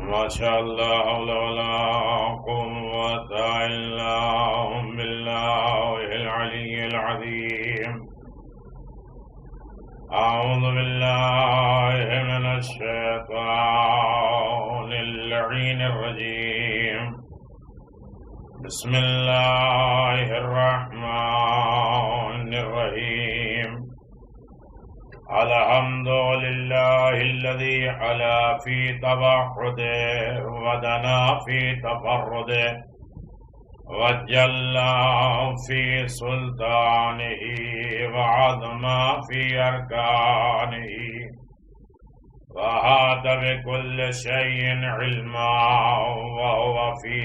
ما شاء الله حول ولا قوة إلا بالله العلي العظيم. أعوذ بالله من الشيطان اللعين الرجيم. بسم الله الرحمن الرحيم. الحمد لله الذي علا في تبحده ودنا في تفرده وجل في سلطانه وعظم في أركانه وأحاط بكل شيء علما وهو في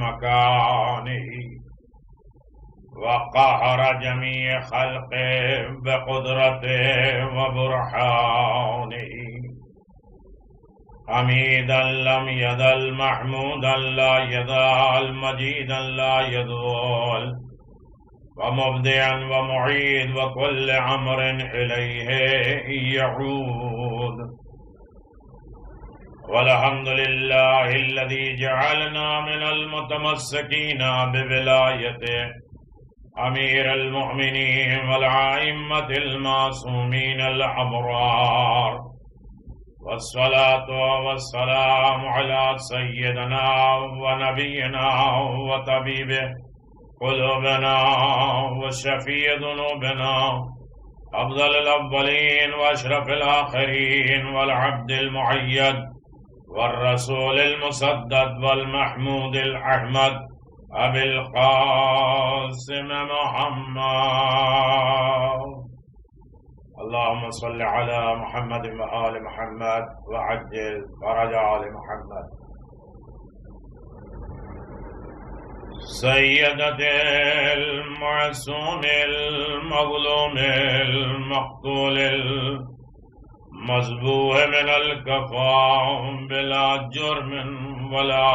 مكانه وقهر جميع خلقه بقدرته وبرهانه. حميدا لم يزل محمودا لا يزال مجيدا لا يزول ومبدعا ومعيد وكل أمر إليه يعود. والحمد لله الذي جعلنا من المتمسكين بولايته أمير المؤمنين والأئمة المعصومين الأبرار. والصلاة والسلام على سيدنا ونبينا وطبيب قلوبنا وشفيع ذنوبنا أفضل الأولين وأشرف الآخرين والعبد المؤيد والرسول المسدد والمحمود الأحمد أبي القاسم محمد. اللهم صل على محمد وآل محمد وعجل فرج آل محمد. سيدة المعصوم المظلوم المقتول المذبوح من الكفار بلا جرم ولا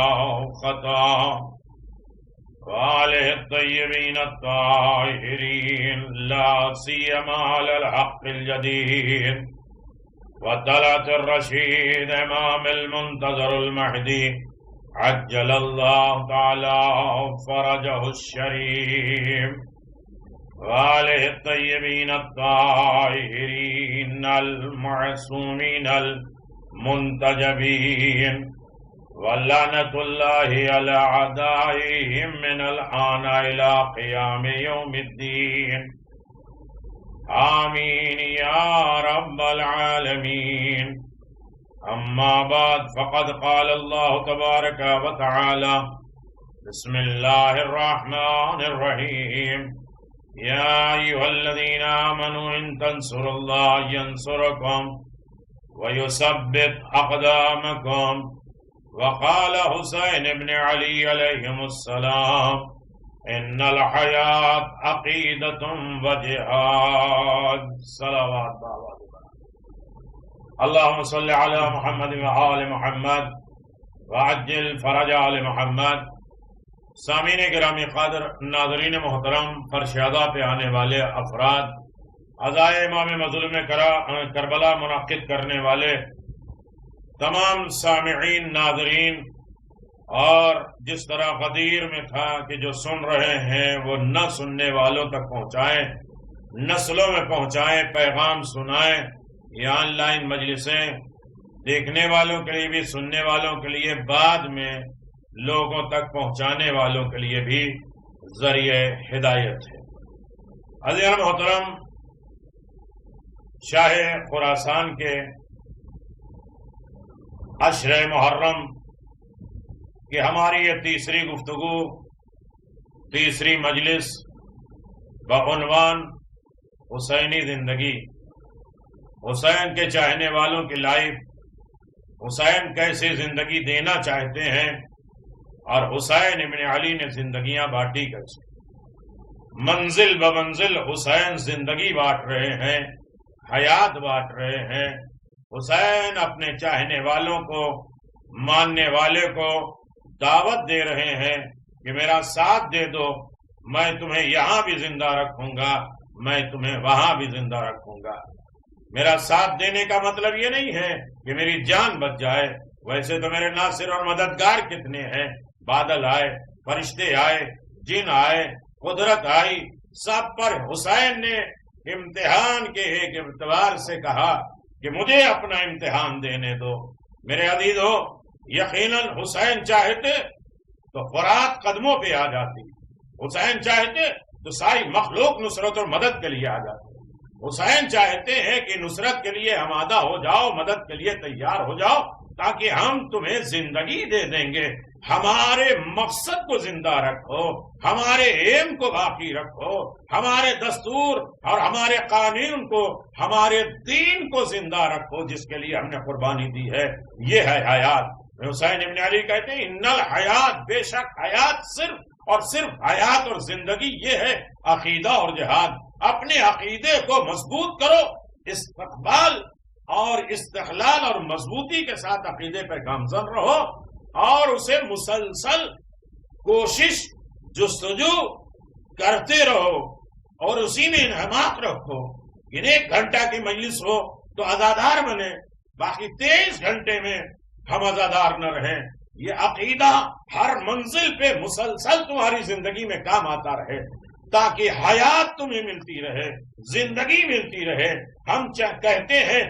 خطأ وآله الطيبين الطاهرين لا سيما على الحق الجديد وطلعة الرشيد إمام المنتظر المهدي عجل الله تعالى فرجه الشريف وآله الطيبين الطاهرين المعصومين المنتجبين. ولعنة الله على أعدائهم من الآن إلى قيام يوم الدين. آمين يا رب العالمين. أما بعد فقد قال الله تبارك وتعالى بسم الله الرحمن الرحيم. يا أيها الذين آمنوا إن تنصروا الله ينصركم ويثبت أقدامكم. وقال حسين بن علي عليهم السلام إن الحياة عقيدة وجهاد. صلوات الله. اللهم صل على محمد وآل محمد وعجل فرج آل محمد. سامعین گرامی قادر، ناظرین محترم، فرشادہ پہ آنے والے افراد، عزائے امام مظلوم کربلا منعقد کرنے والے تمام سامعین، ناظرین، اور جس طرح غدیر میں تھا کہ جو سن رہے ہیں وہ نہ سننے والوں تک پہنچائیں، نسلوں میں پہنچائیں، پیغام سنائیں. یہ آن لائن مجلسیں دیکھنے والوں کے لیے بھی، سننے والوں کے لیے، بعد میں لوگوں تک پہنچانے والوں کے لیے بھی ذریعہ ہدایت ہے. عزیزان محترم، شاہ خراسان کے عشر محرم کہ ہماری یہ تیسری گفتگو، تیسری مجلس بعنوان حسینی زندگی، حسین کے چاہنے والوں کی لائف، حسین کیسے زندگی دینا چاہتے ہیں اور حسین ابن علی نے زندگیاں بانٹی کیسے. منزل بمنزل حسین زندگی بانٹ رہے ہیں، حیات بانٹ رہے ہیں. حسین اپنے چاہنے والوں کو، ماننے والے کو دعوت دے رہے ہیں کہ میرا ساتھ دے دو، میں تمہیں یہاں بھی زندہ رکھوں گا، میں تمہیں وہاں بھی زندہ رکھوں گا. میرا ساتھ دینے کا مطلب یہ نہیں ہے کہ میری جان بچ جائے، ویسے تو میرے ناصر اور مددگار کتنے ہیں، بادل آئے، فرشتے آئے، جن آئے، قدرت آئی، سب پر حسین نے امتحان کے ایک اعتبار سے کہا کہ مجھے اپنا امتحان دینے دو۔ میرے عزیزو، یقیناً حسین چاہتے تو فرات قدموں پہ آ جاتی، حسین چاہتے تو ساری مخلوق نصرت اور مدد کے لیے آ جاتی۔ حسین چاہتے ہیں کہ نصرت کے لیے آمادہ ہو جاؤ، مدد کے لیے تیار ہو جاؤ، تاکہ ہم تمہیں زندگی دے دیں گے۔ ہمارے مقصد کو زندہ رکھو، ہمارے ایم کو باقی رکھو، ہمارے دستور اور ہمارے قانون کو، ہمارے دین کو زندہ رکھو، جس کے لیے ہم نے قربانی دی ہے۔ یہ ہے حیات۔ حسین ابن علی کہتے ہیں ان الحیات، بے شک حیات صرف اور صرف حیات اور زندگی یہ ہے عقیدہ اور جہاد۔ اپنے عقیدے کو مضبوط کرو، استقبال اور استقلال اور مضبوطی کے ساتھ عقیدے پہ گامزن رہو، اور اسے مسلسل کوشش جستجو کرتے رہو، اور اسی میں انہماک رکھو۔ یعنی 1 گھنٹہ کی مجلس ہو تو عزادار بنے، باقی 23 گھنٹے میں ہم عزادار نہ رہیں۔ یہ عقیدہ ہر منزل پہ مسلسل تمہاری زندگی میں کام آتا رہے، تاکہ حیات تمہیں ملتی رہے، زندگی ملتی رہے۔ ہم کہتے ہیں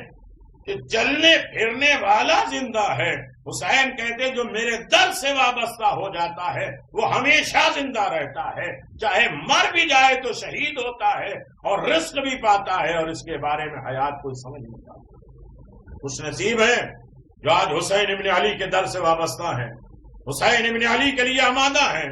کہ چلنے پھرنے والا زندہ ہے، حسین کہتے جو میرے در سے وابستہ ہو جاتا ہے وہ ہمیشہ زندہ رہتا ہے، چاہے مر بھی جائے تو شہید ہوتا ہے اور رزق بھی پاتا ہے، اور اس کے بارے میں حیات کوئی سمجھ نہیں پاتا۔ خوش نصیب ہے جو آج حسین ابن علی کے در سے وابستہ ہیں، حسین ابن علی کے لیے آمادہ ہیں،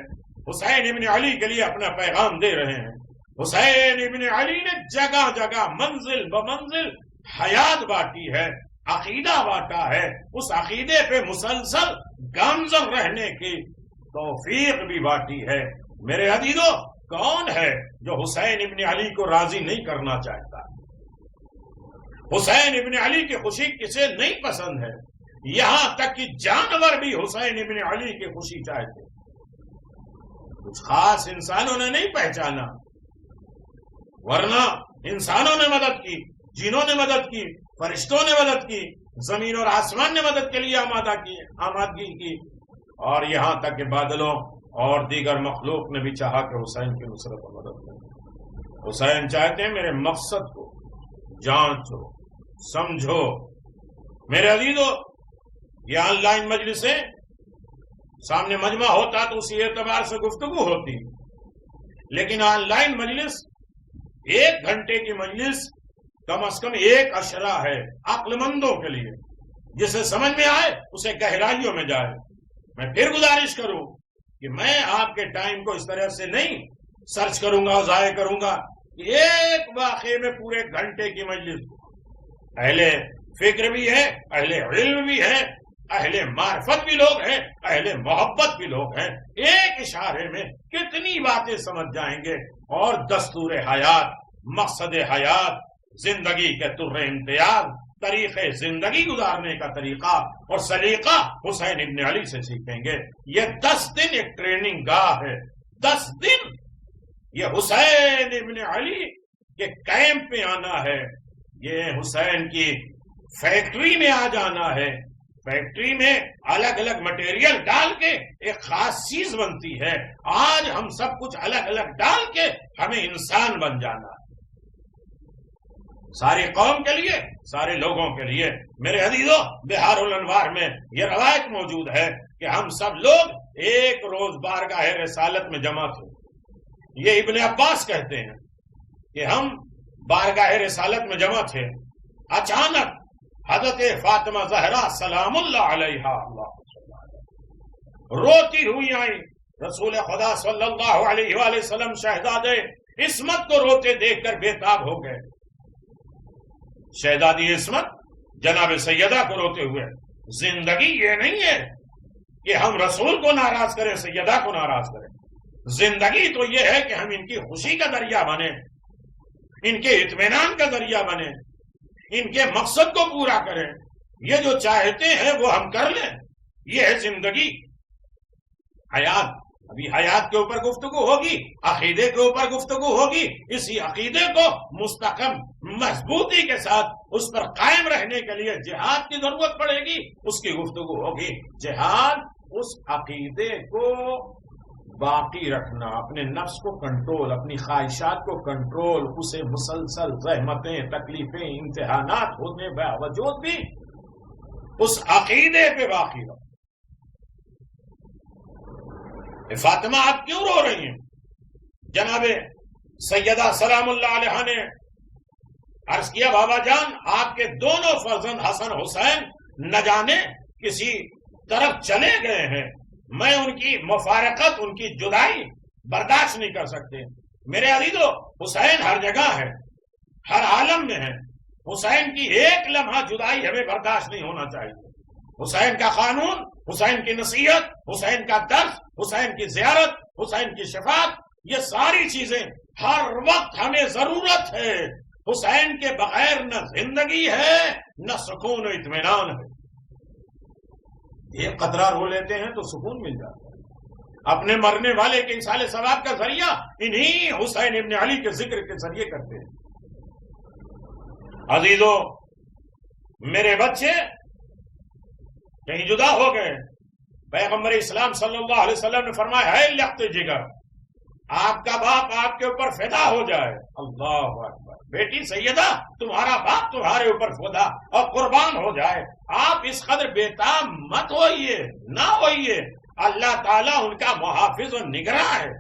حسین ابن علی کے لیے اپنا پیغام دے رہے ہیں۔ حسین ابن علی نے جگہ جگہ منزل بمنزل حیات بانٹی ہے، عقیدہ بانٹا ہے، اس عقیدے پہ مسلسل گامزن رہنے کی توفیق بھی بانٹی ہے۔ میرے عزیزو، کون ہے جو حسین ابن علی کو راضی نہیں کرنا چاہتا؟ حسین ابن علی کی خوشی کسے نہیں پسند ہے؟ یہاں تک کہ جانور بھی حسین ابن علی کی خوشی چاہتے۔ کچھ خاص انسانوں نے نہیں پہچانا، ورنہ انسانوں نے مدد کی، جنوں نے مدد کی، فرشتوں نے مدد کی، زمین اور آسمان نے مدد کے لیے آمادگی کی، اور یہاں تک کہ بادلوں اور دیگر مخلوق نے بھی چاہا کہ حسین کی نصرت اور مدد کریں۔ حسین چاہتے ہیں میرے مقصد کو جانچو، سمجھو۔ میرے عزیزو، یہ آن لائن مجلسیں، سامنے مجمع ہوتا تو اسی اعتبار سے گفتگو ہوتی، لیکن آن لائن مجلس 1 گھنٹے کی مجلس کم از کم 1 اشرہ ہے عقل مندوں کے لیے، جسے سمجھ میں آئے اسے گہرائیوں میں جائے۔ میں پھر گزارش کروں کہ میں آپ کے ٹائم کو اس طرح سے نہیں سرچ کروں گا، ضائع کروں گا کہ ایک واقعے میں پورے گھنٹے کی مجلس۔ اہل فکر بھی ہے، اہل علم بھی ہے، اہل معرفت بھی لوگ ہیں، اہل محبت بھی لوگ ہیں، ایک اشارے میں کتنی باتیں سمجھ جائیں گے۔ اور دستور حیات، مقصد حیات، زندگی کے طر امتیاز، طریقے زندگی گزارنے کا طریقہ اور سلیقہ حسین ابن علی سے سیکھیں گے۔ یہ 10 دن ایک ٹریننگ گاہ ہے، 10 دن یہ حسین ابن علی کے کیمپ میں آنا ہے، یہ حسین کی فیکٹری میں آ جانا ہے۔ فیکٹری میں الگ الگ مٹیریل ڈال کے ایک خاص چیز بنتی ہے، آج ہم سب کچھ الگ الگ ڈال کے ہمیں انسان بن جانا ہے، ساری قوم کے لیے، سارے لوگوں کے لیے۔ میرے عزیزو، بہار الانوار میں یہ روایت موجود ہے کہ ہم سب لوگ ایک روز بارگاہ رسالت میں جمع تھے۔ یہ ابن عباس کہتے ہیں کہ ہم بارگاہ رسالت میں جمع تھے، اچانک حضرت فاطمہ زہرا سلام اللہ علیہا روتی ہوئی آئیں۔ رسول خدا صلی اللہ علیہ وآلہ وسلم شہزادے عصمت کو روتے دیکھ کر بےتاب ہو گئے۔ شہزادی عصمت جناب سیدہ کو روتے ہوئے۔ زندگی یہ نہیں ہے کہ ہم رسول کو ناراض کریں، سیدہ کو ناراض کریں۔ زندگی تو یہ ہے کہ ہم ان کی خوشی کا ذریعہ بنے، ان کے اطمینان کا ذریعہ بنے، ان کے مقصد کو پورا کریں۔ یہ جو چاہتے ہیں وہ ہم کر لیں، یہ ہے زندگی۔ حیات ابھی حیات کے اوپر گفتگو ہوگی، عقیدے کے اوپر گفتگو ہوگی. اسی عقیدے کو مستحکم مضبوطی کے ساتھ اس پر قائم رہنے کے لیے جہاد کی ضرورت پڑے گی، اس کی گفتگو ہوگی. جہاد اس عقیدے کو باقی رکھنا، اپنے نفس کو کنٹرول، اپنی خواہشات کو کنٹرول، اسے مسلسل زحمتیں، تکلیفیں، امتحانات ہونے باوجود بھی اس عقیدے پہ باقی رہو. فاطمہ آپ کیوں رو رہی ہیں؟ جناب سیدہ سلام اللہ علیہ نے عرض کیا بابا جان آپ کے دونوں فرزند حسن حسین نہ جانے کسی طرف چلے گئے ہیں، میں ان کی مفارقت، ان کی جدائی برداشت نہیں کر سکتے. میرے عزیزو حسین ہر جگہ ہے، ہر عالم میں ہے. حسین کی ایک لمحہ جدائی ہمیں برداشت نہیں ہونا چاہیے. حسین کا قانون، حسین کی نصیحت، حسین کا درس، حسین کی زیارت، حسین کی شفاعت، یہ ساری چیزیں ہر وقت ہمیں ضرورت ہے. حسین کے بغیر نہ زندگی ہے نہ سکون و اطمینان ہے. ایک قطرہ رو لیتے ہیں تو سکون مل جاتا ہے. اپنے مرنے والے کے انسال ثواب کا ذریعہ انہی حسین ابن علی کے ذکر کے ذریعے کرتے ہیں. عزیزو میرے بچے کہیں جدا ہو گئے. پیغمبر اسلام صلی اللہ علیہ وسلم نے فرمایا ہے لخت جگر، آپ کا باپ آپ کے اوپر فدا ہو جائے. اللہ اکبر. بیٹی سیدہ تمہارا باپ تمہارے اوپر فدا اور قربان ہو جائے. آپ اس قدر بیتاب مت ہوئیے، نہ ہوئیے. اللہ تعالیٰ ان کا محافظ و نگراں ہے.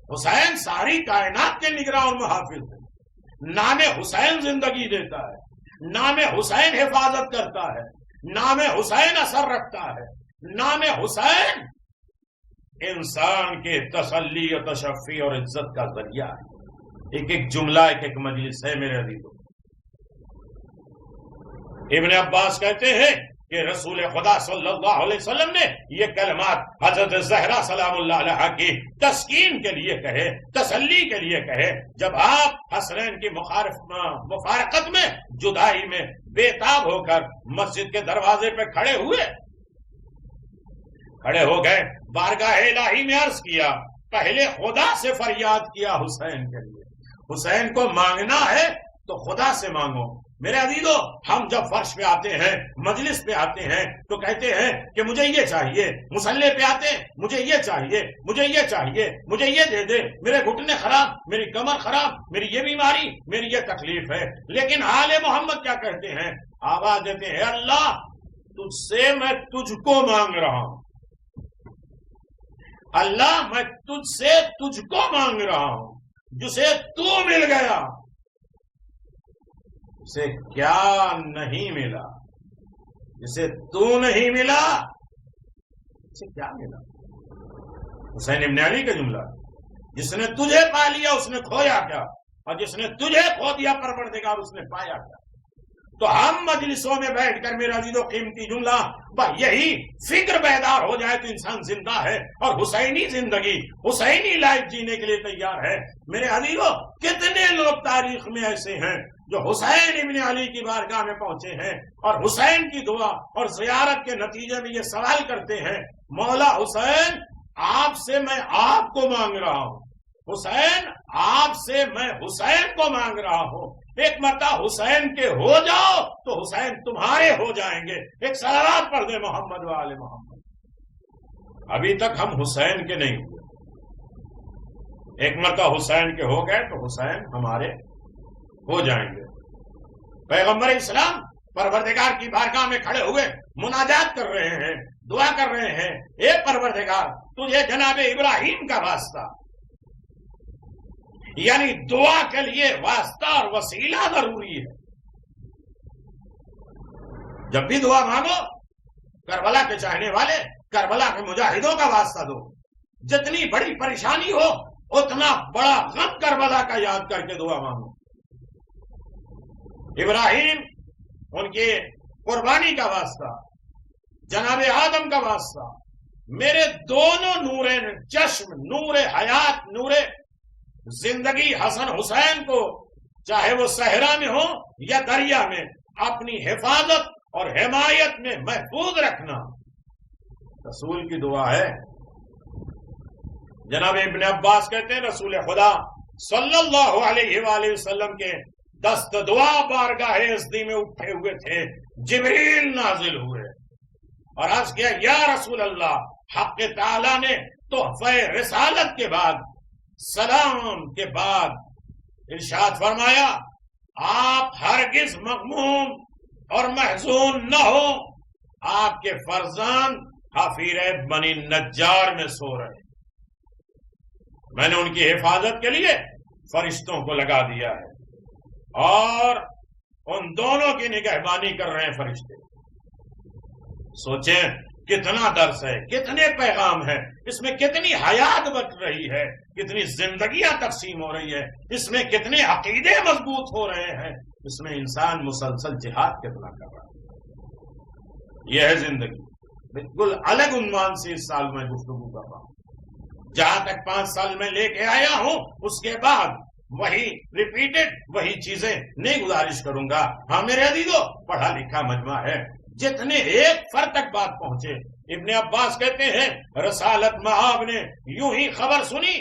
حسین ساری کائنات کے نگراں اور محافظ ہے. نام حسین زندگی دیتا ہے، نام حسین حفاظت کرتا ہے، نام حسین اثر رکھتا ہے. نام حسین انسان کے تسلی و تشفی اور عزت کا ذریعہ ہے. ایک ایک جملہ ایک ایک مجلس ہے میرے عزیزو. ابن عباس کہتے ہیں کہ رسول خدا صلی اللہ علیہ وسلم نے یہ کلمات حضرت زہرا سلام اللہ علیہ کی تسکین کے لیے کہے، تسلی کے لیے کہے. جب آپ حسنین کی مفارقت میں، جدائی میں بے تاب ہو کر مسجد کے دروازے پہ کھڑے ہو گئے، بارگاہ الہی میں عرض کیا، پہلے خدا سے فریاد کیا حسین کے لیے. حسین کو مانگنا ہے تو خدا سے مانگو. میرے عزیزو ہم جب فرش پہ آتے ہیں، مجلس پہ آتے ہیں تو کہتے ہیں کہ مجھے یہ چاہیے. مصلی پہ آتے ہیں مجھے یہ چاہیے، مجھے یہ چاہیے، مجھے یہ دے دے، میرے گھٹنے خراب، میری کمر خراب، میری یہ بیماری، میری یہ تکلیف ہے. لیکن آل محمد کیا کہتے ہیں؟ آواز دیتے ہیں اللہ تجھ سے میں تجھ کو مانگ رہا ہوں. اللہ میں تجھ سے تجھ کو مانگ رہا ہوں. جسے تو مل گیا اسے کیا نہیں ملا، جسے تو نہیں ملا اسے کیا ملا. حسین ابن علی کا جملہ، جس نے تجھے پا لیا اس نے کھویا کیا، اور جس نے تجھے کھو دیا پروردگار اس نے پایا کیا. تو ہم مجلسوں میں بیٹھ کر میرا عزیزو قیمتی جملہ یہی فکر بیدار ہو جائے تو انسان زندہ ہے اور حسینی زندگی، حسینی لائف جینے کے لیے تیار ہے. میرے عزیزو کتنے لوگ تاریخ میں ایسے ہیں جو حسین ابن علی کی بارگاہ میں پہنچے ہیں اور حسین کی دعا اور زیارت کے نتیجے میں یہ سوال کرتے ہیں مولا حسین آپ سے میں آپ کو مانگ رہا ہوں، حسین آپ سے میں حسین کو مانگ رہا ہوں. ایک مرتبہ حسین کے ہو جاؤ تو حسین تمہارے ہو جائیں گے. ایک صلوات پڑھ دے محمد و آل محمد. ابھی تک ہم حسین کے نہیں ہوئے، ایک مرتبہ حسین کے ہو گئے تو حسین ہمارے ہو جائیں گے. پیغمبر اسلام پروردگار کی بارگاہ میں کھڑے ہوئے مناجات کر رہے ہیں، دعا کر رہے ہیں، اے پروردگار تجھے جناب ابراہیم کا واسطہ، یعنی دعا کے لیے واسطہ اور وسیلہ ضروری ہے. جب بھی دعا مانگو کربلا کے چاہنے والے، کربلا کے مجاہدوں کا واسطہ دو. جتنی بڑی پریشانی ہو اتنا بڑا غم کربلا کا یاد کر کے دعا مانگو. ابراہیم ان کی قربانی کا واسطہ، جناب آدم کا واسطہ، میرے دونوں نور چشم، نور حیات، نور زندگی حسن حسین کو چاہے وہ صحرا میں ہو یا دریا میں اپنی حفاظت اور حمایت میں محفوظ رکھنا. رسول کی دعا ہے جناب ابن عباس کہتے ہیں رسول خدا صلی اللہ علیہ وآلہ وسلم کے دست دعا بارگاہ ازدی میں اٹھے ہوئے تھے، جبریل نازل ہوئے اور عرض کیا یا رسول اللہ، حق تعالی نے تحفہ رسالت کے بعد، سلام کے بعد ارشاد فرمایا آپ ہرگز مغموم اور محزون نہ ہو، آپ کے فرزند حفیر بنی نجار میں سو رہے، میں نے ان کی حفاظت کے لیے فرشتوں کو لگا دیا ہے اور ان دونوں کی نگہبانی کر رہے ہیں فرشتے۔ سوچیں کتنا درس ہے، کتنے پیغام ہیں اس میں، کتنی حیات بچ رہی ہے، کتنی زندگیاں تقسیم ہو رہی ہے اس میں، کتنے عقیدے مضبوط ہو رہے ہیں اس میں، انسان مسلسل جہاد کتنا کر رہا ہے۔ یہ ہے زندگی۔ بالکل الگ عنوان سے اس سال میں گفتگو کر رہا ہوں، جہاں تک 5 سال میں لے کے آیا ہوں اس کے بعد وہی ریپیٹڈ وہی چیزیں نہیں گزارش کروں گا۔ ہاں میرے عزیزو، پڑھا لکھا مجمع ہے، جتنے ایک فرد تک بات پہنچے۔ ابن عباس کہتے ہیں رسالت مآب نے یوں ہی خبر سنی،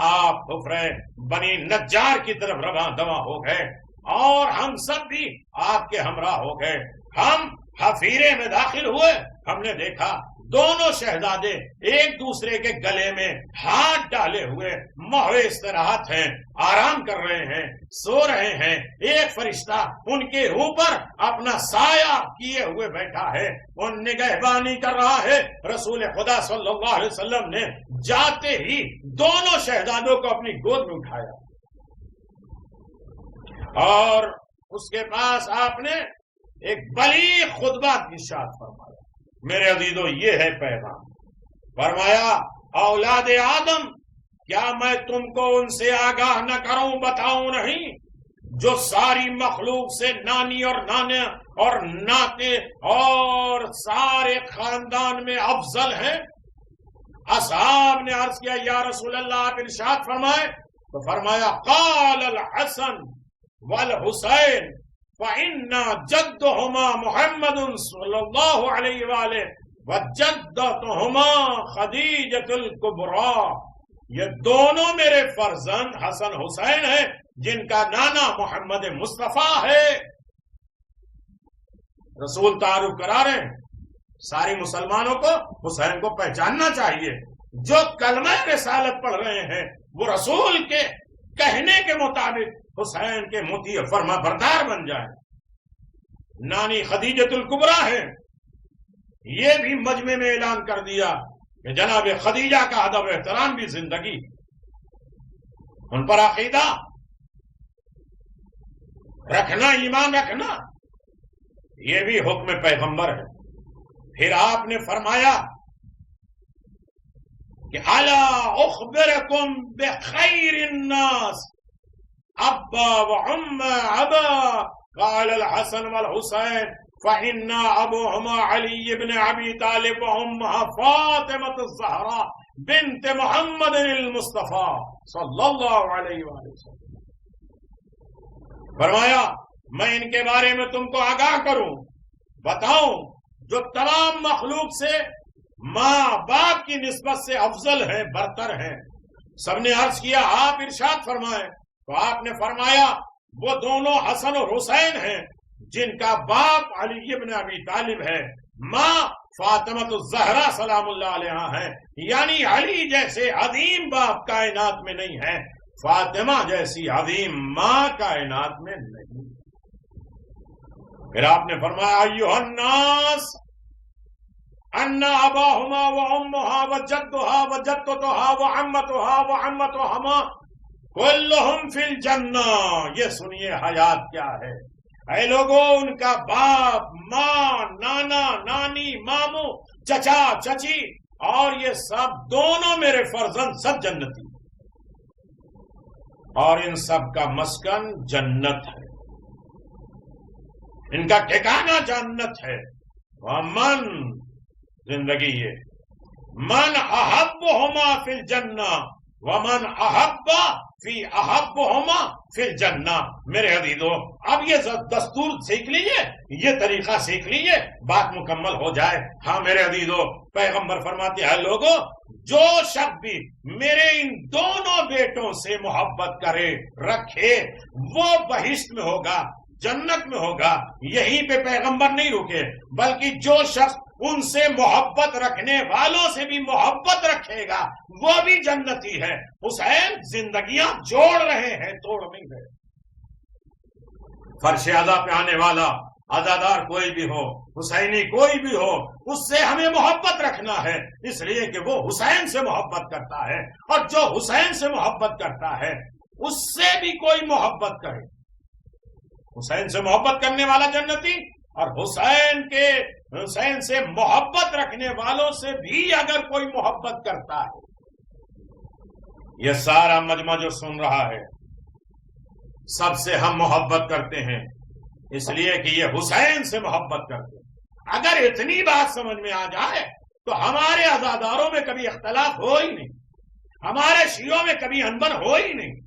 آپ حفرہ بنی نجار کی طرف رواں دواں ہو گئے اور ہم سب بھی آپ کے ہمراہ ہو گئے۔ ہم حفیرے میں داخل ہوئے، ہم نے دیکھا دونوں شہزادے ایک دوسرے کے گلے میں ہاتھ ڈالے ہوئے محو استراحت ہیں، آرام کر رہے ہیں، سو رہے ہیں۔ ایک فرشتہ ان کے اوپر اپنا سایہ کیے ہوئے بیٹھا ہے، ان نگہبانی کر رہا ہے۔ رسول خدا صلی اللہ علیہ وسلم نے جاتے ہی دونوں شہزادوں کو اپنی گود میں اٹھایا اور اس کے پاس آپ نے ایک بلیغ خطبہ ارشاد فرمایا۔ میرے عزیزو یہ ہے پیغام۔ فرمایا اولاد آدم، کیا میں تم کو ان سے آگاہ نہ کروں، بتاؤں نہیں جو ساری مخلوق سے نانی اور نانے اور ناتے اور سارے خاندان میں افضل ہیں؟ اصحاب نے عرض کیا یا رسول اللہ آپ ارشاد فرمائے، تو فرمایا قال الحسن والحسین فَإِنَّا جَدُّهُمَا محمد صلی اللہ علیہ وآلہ وَجَدَّتُهُمَا خدیجۃ الکبریٰ، یہ دونوں میرے فرزند حسن حسین ہیں جن کا نانا محمد مصطفیٰ ہے۔ رسول تعارف کرا رہے ہیں، ساری مسلمانوں کو حسین کو پہچاننا چاہیے۔ جو کلمہ رسالت پڑھ رہے ہیں وہ رسول کے کہنے کے مطابق حسین کے مطیع فرما بردار بن جائیں۔ نانی خدیجۃ الکبریٰ ہے، یہ بھی مجمع میں اعلان کر دیا کہ جناب خدیجہ کا ادب و احترام بھی زندگی، ان پر عقیدہ رکھنا، ایمان رکھنا، یہ بھی حکم پیغمبر ہے۔ پھر آپ نے فرمایا کہ الا اخبرکم بخیر الناس ابا وعم ابا، قال الحسن والحسین فإن ابوهما علی بن ابی طالب وامها فاطمة الزہرا بنت محمد المصطفیٰ صلی اللہ علیہ وآلہ وسلم۔ فرمایا میں ان کے بارے میں تم کو آگاہ کروں، بتاؤں جو تمام مخلوق سے ماں باپ کی نسبت سے افضل ہیں، برتر ہیں۔ سب نے عرض کیا آپ ارشاد فرمائیں، تو آپ نے فرمایا وہ دونوں حسن اور حسین ہیں جن کا باپ علی ابن ابی طالب ہے، ماں فاطمہ الزہرا سلام اللہ علیہا ہے۔ یعنی علی جیسے عظیم باپ کائنات میں نہیں ہے، فاطمہ جیسی عظیم ماں کائنات میں نہیں۔ پھر آپ نے فرمایا ایھا الناس ان اباہما وامہا وجدہا وجدتہا وعمتہا وعمتہما کلہم فی الجنہ۔ یہ سنیے حیات کیا ہے۔ اے لوگوں، ان کا باپ، ماں، نانا، نانی، ماموں، چچا، چچی اور یہ سب دونوں میرے فرزند سب جنتی، اور ان سب کا مسکن جنت ہے، ان کا ٹھکانہ جنت ہے۔ ومن، زندگی یہ، من احبہما فی الجنہ ومن احب فی احبہما فی الجنہ۔ میرے عزیزو اب یہ دستور سیکھ لیجئے، یہ طریقہ سیکھ لیجئے، بات مکمل ہو جائے۔ ہاں میرے عزیزو پیغمبر فرماتے ہیں لوگوں جو شخص بھی میرے ان دونوں بیٹوں سے محبت کرے رکھے وہ بہشت میں ہوگا، جنت میں ہوگا۔ یہیں پہ پیغمبر نہیں رکے بلکہ جو شخص ان سے محبت رکھنے والوں سے بھی محبت رکھے گا وہ بھی جنتی ہے۔ حسین زندگیاں جوڑ رہے ہیں، توڑ نہیں رہے۔ فرش عزا پہ آنے والا عزادار کوئی بھی ہو، حسینی کوئی بھی ہو، اس سے ہمیں محبت رکھنا ہے، اس لیے کہ وہ حسین سے محبت کرتا ہے، اور جو حسین سے محبت کرتا ہے اس سے بھی کوئی محبت کرے۔ حسین سے محبت کرنے والا جنتی، اور حسین سے محبت رکھنے والوں سے بھی اگر کوئی محبت کرتا ہے۔ یہ سارا مجمع جو سن رہا ہے سب سے ہم محبت کرتے ہیں اس لیے کہ یہ حسین سے محبت کرتے ہیں۔ اگر اتنی بات سمجھ میں آ جائے تو ہمارے عزاداروں میں کبھی اختلاف ہو ہی نہیں، ہمارے شیعوں میں کبھی انبن ہو ہی نہیں،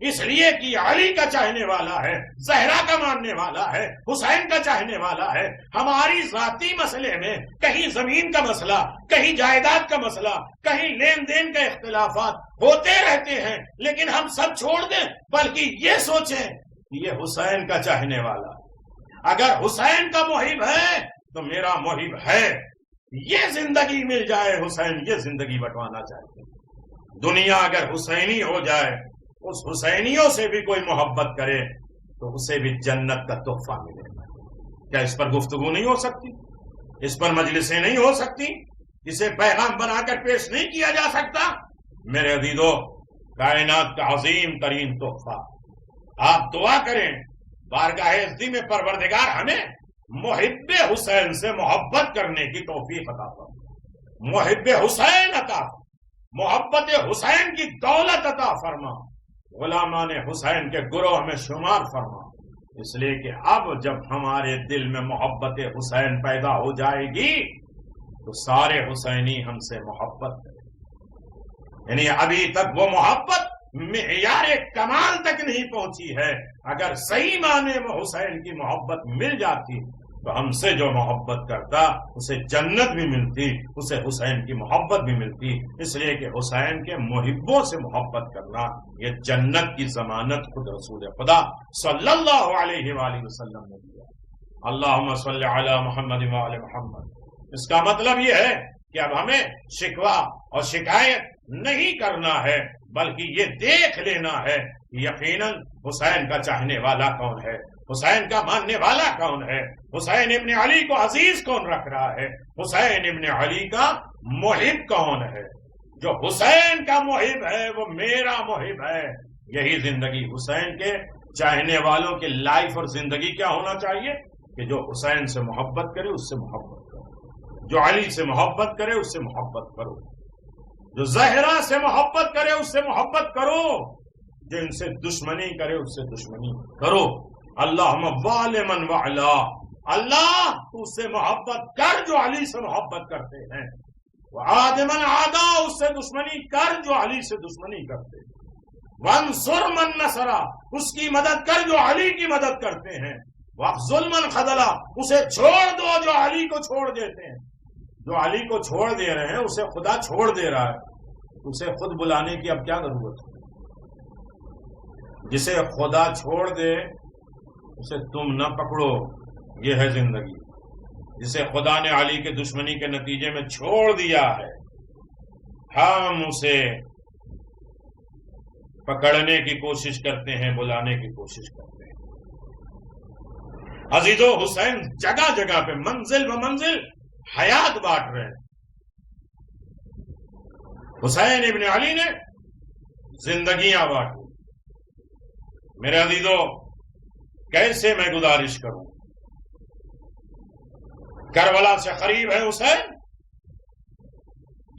اس لیے کہ علی کا چاہنے والا ہے، زہرا کا ماننے والا ہے، حسین کا چاہنے والا ہے۔ ہماری ذاتی مسئلے میں کہیں زمین کا مسئلہ، کہیں جائیداد کا مسئلہ، کہیں لین دین کا اختلافات ہوتے رہتے ہیں، لیکن ہم سب چھوڑ دیں بلکہ یہ سوچیں کہ یہ حسین کا چاہنے والا ہے۔ اگر حسین کا محب ہے تو میرا محب ہے، یہ زندگی مل جائے۔ حسین یہ زندگی بٹوانا چاہتے ہیں۔ دنیا اگر حسینی ہو جائے، اس حسینیوں سے بھی کوئی محبت کرے تو اسے بھی جنت کا تحفہ ملے گا۔ کیا اس پر گفتگو نہیں ہو سکتی؟ اس پر مجلسیں نہیں ہو سکتی؟ اسے پیغام بنا کر پیش نہیں کیا جا سکتا؟ میرے عزیزو کائنات کا عظیم ترین تحفہ، آپ دعا کریں بارگاہ عزتی میں پروردگار ہمیں محب حسین سے محبت کرنے کی توفیق عطا فرما، محب حسین عطا، محبت حسین کی دولت عطا فرما، غلامان حسین کے گروہ میں شمار فرما۔ اس لیے کہ اب جب ہمارے دل میں محبت حسین پیدا ہو جائے گی تو سارے حسینی ہم سے محبت کریں۔ یعنی ابھی تک وہ محبت معیار کمال تک نہیں پہنچی ہے۔ اگر صحیح معنی میں حسین کی محبت مل جاتی تو ہم سے جو محبت کرتا اسے جنت بھی ملتی، اسے حسین کی محبت بھی ملتی۔ اس لیے کہ حسین کے محبوں سے محبت کرنا یہ جنت کی ضمانت خود رسول خدا صلی اللہ علیہ وآلہ وسلم نے دیا۔ اللہم صلی علی محمد وآل محمد۔ اس کا مطلب یہ ہے کہ اب ہمیں شکوہ اور شکایت نہیں کرنا ہے بلکہ یہ دیکھ لینا ہے کہ یقیناً حسین کا چاہنے والا کون ہے، حسین کا ماننے والا کون ہے، حسین ابن علی کو عزیز کون رکھ رہا ہے، حسین ابن علی کا محب کون ہے۔ جو حسین کا محب ہے وہ میرا محب ہے۔ یہی زندگی حسین کے چاہنے والوں کے لائف اور زندگی کیا ہونا چاہیے کہ جو حسین سے محبت کرے اس سے محبت کرو، جو علی سے محبت کرے اس سے محبت کرو، جو زہرا سے محبت کرے اس سے محبت کرو، جن سے دشمنی کرے اس سے دشمنی کرو۔ اللہم والی من وعلا، اللہ تو اس سے محبت کر جو علی سے محبت کرتے ہیں، وعاد من عادا، اس سے دشمنی کر جو علی سے دشمنی کرتے ہیں، وانصر من نصرا، اس کی مدد کر جو علی کی مدد کرتے ہیں، واخذل من خذلا، اسے چھوڑ دو جو علی کو چھوڑ دیتے ہیں۔ جو علی کو چھوڑ دے رہے ہیں اسے خدا چھوڑ دے رہا ہے، اسے خود بلانے کی اب کیا ضرورت ہے؟ جسے خدا چھوڑ دے اسے تم نہ پکڑو، یہ ہے زندگی۔ جسے خدا نے علی کے دشمنی کے نتیجے میں چھوڑ دیا ہے ہم اسے پکڑنے کی کوشش کرتے ہیں، بلانے کی کوشش کرتے ہیں۔ عزیزو حسین جگہ جگہ پہ منزل و منزل حیات بانٹ رہے ہیں۔ حسین ابن علی نے زندگیاں بانٹی۔ میرے عزیزو کیسے میں گزارش کروں، کربلا سے قریب ہے حسین،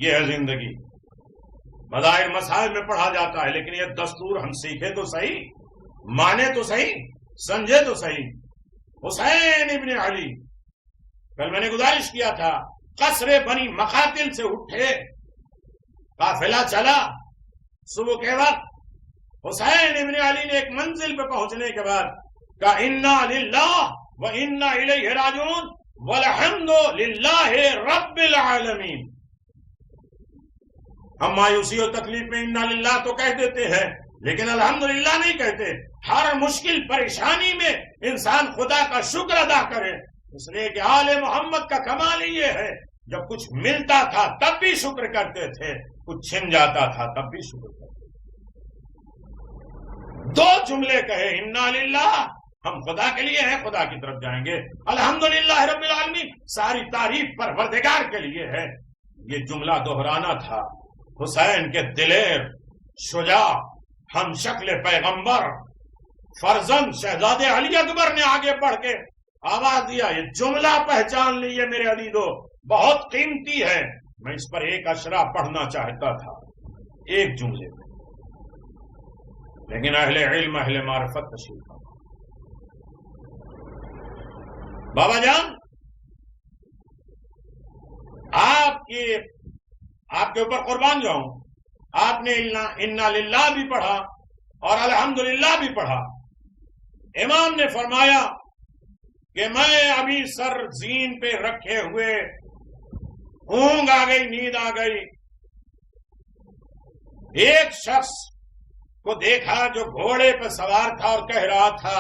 یہ ہے زندگی۔ مظاہر مسائل میں پڑھا جاتا ہے لیکن یہ دستور ہم سیکھے تو صحیح، مانے تو صحیح، سمجھے تو صحیح۔ حسین ابن علی، کل میں نے گزارش کیا تھا، قصر بنی مقاتل سے اٹھے، قافلہ چلا صبح کے وقت، حسین ابن علی نے ایک منزل پہ پہنچنے کے بعد کہا انا للہ و انا الیہ راجعون والحمد للہ رب العالمین. ہم مایوسی اور تکلیف میں انا للہ تو کہہ دیتے ہیں لیکن الحمدللہ نہیں کہتے. ہر مشکل پریشانی میں انسان خدا کا شکر ادا کرے. اس لیے کہ آل محمد کا کمال یہ ہے جب کچھ ملتا تھا تب بھی شکر کرتے تھے, کچھ چھن جاتا تھا تب بھی شکر کرتے تھے. دو جملے کہے انا للہ ہم خدا کے لیے ہیں, خدا کی طرف جائیں گے. الحمدللہ رب العالمین ساری تعریف پروردگار کے لیے ہے. یہ جملہ دہرانا تھا. حسین کے دلیر, شجاع, ہم شکل پیغمبر, فرزند شہزادے علی اکبر نے آگے بڑھ کے آواز دیا یہ جملہ پہچان لیے میرے عزیزو, بہت قیمتی ہے. میں اس پر ایک اشرا پڑھنا چاہتا تھا ایک جملے میں, لیکن اہل علم اہل معرفت تشریف. بابا جان آپ کے اوپر قربان جاؤں, آپ نے انا للہ بھی پڑھا اور الحمدللہ بھی پڑھا. امام نے فرمایا کہ میں ابھی سر زین پہ رکھے ہوئے اونگ آ گئی, نیند آ گئی. ایک شخص کو دیکھا جو گھوڑے پہ سوار تھا اور کہہ رہا تھا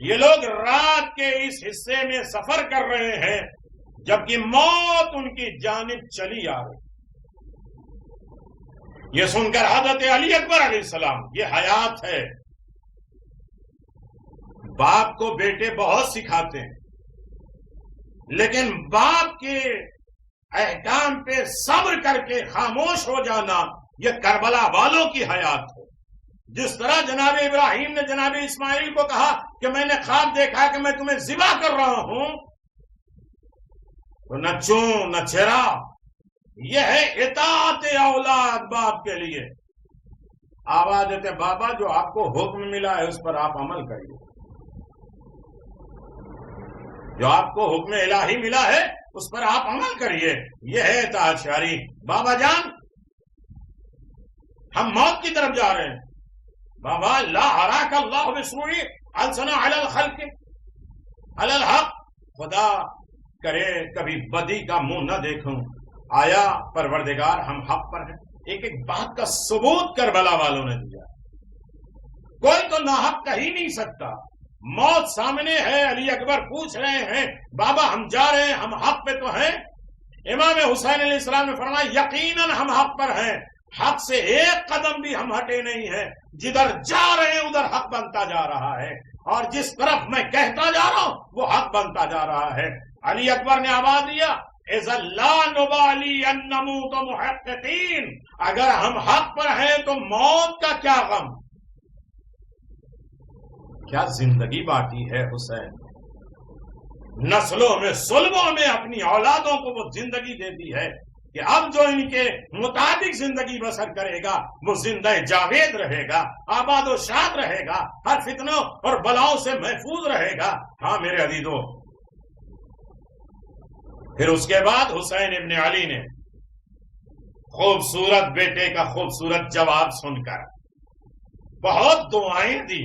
یہ لوگ رات کے اس حصے میں سفر کر رہے ہیں جبکہ موت ان کی جانب چلی آ رہی. یہ سن کر حضرت علی اکبر علیہ السلام, یہ حیات ہے. باپ کو بیٹے بہت سکھاتے ہیں لیکن باپ کے احکام پہ صبر کر کے خاموش ہو جانا یہ کربلا والوں کی حیات ہے. جس طرح جناب ابراہیم نے جناب اسماعیل کو کہا کہ میں نے خواب دیکھا کہ میں تمہیں ذبح کر رہا ہوں, تو نہ چون نہ چرا. یہ ہے اطاعت اولاد باپ کے لیے. آواز دیتے بابا جو آپ کو حکم ملا ہے اس پر آپ عمل کریے, جو آپ کو حکم الہی ملا ہے اس پر آپ عمل کریے. یہ ہے اطاعت شاری. بابا جان ہم موت کی طرف جا رہے ہیں. بابا لا اراک اللہ بسوئی السنا علی الخلق علی الحق, خدا کرے کبھی بدی کا منہ نہ دیکھوں. آیا پروردگار ہم حق پر ہیں. ایک ایک بات کا ثبوت کربلا والوں نے دیا. کوئی تو ناحق کہہ ہی نہیں سکتا. موت سامنے ہے, علی اکبر پوچھ رہے ہیں بابا ہم جا رہے ہیں, ہم حق پہ تو ہیں. امام حسین علیہ السلام نے فرمایا یقیناً ہم حق پر ہیں, حق سے ایک قدم بھی ہم ہٹے نہیں ہیں. جدھر جا رہے ہیں ادھر حق بنتا جا رہا ہے اور جس طرف میں کہتا جا رہا ہوں وہ حق بنتا جا رہا ہے. علی اکبر نے آواز دیا اذا لا نبالی ان نموت محققین, اگر ہم حق پر ہیں تو موت کا کیا غم. کیا زندگی باقی ہے حسین. نسلوں میں سلبوں میں اپنی اولادوں کو وہ زندگی دے دی ہے کہ اب جو ان کے مطابق زندگی بسر کرے گا وہ زندہ جاوید رہے گا, آباد و شاد رہے گا, ہر فتنوں اور بلاؤں سے محفوظ رہے گا. ہاں میرے عزیزو, پھر اس کے بعد حسین ابن علی نے خوبصورت بیٹے کا خوبصورت جواب سن کر بہت دعائیں دی,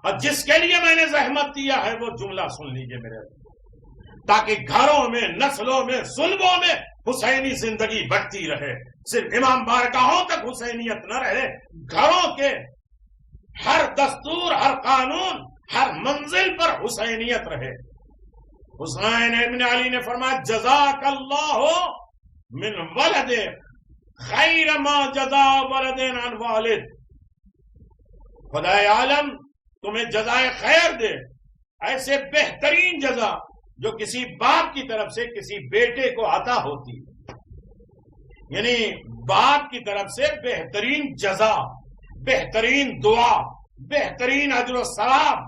اور جس کے لیے میں نے زحمت دیا ہے وہ جملہ سن لیجئے میرے عزیزو, تاکہ گھروں میں نسلوں میں سلبوں میں حسینی زندگی بڑھتی رہے. صرف امام بارگاہوں تک حسینیت نہ رہے, گھروں کے ہر دستور, ہر قانون, ہر منزل پر حسینیت رہے. حسین ابن علی نے فرمایا جزاک اللہ من ولد خیر ما جزا ولد عن والد. خدائے عالم تمہیں جزائے خیر دے, ایسے بہترین جزا جو کسی باپ کی طرف سے کسی بیٹے کو عطا ہوتی ہے. یعنی باپ کی طرف سے بہترین جزا, بہترین دعا, بہترین اجر و ثواب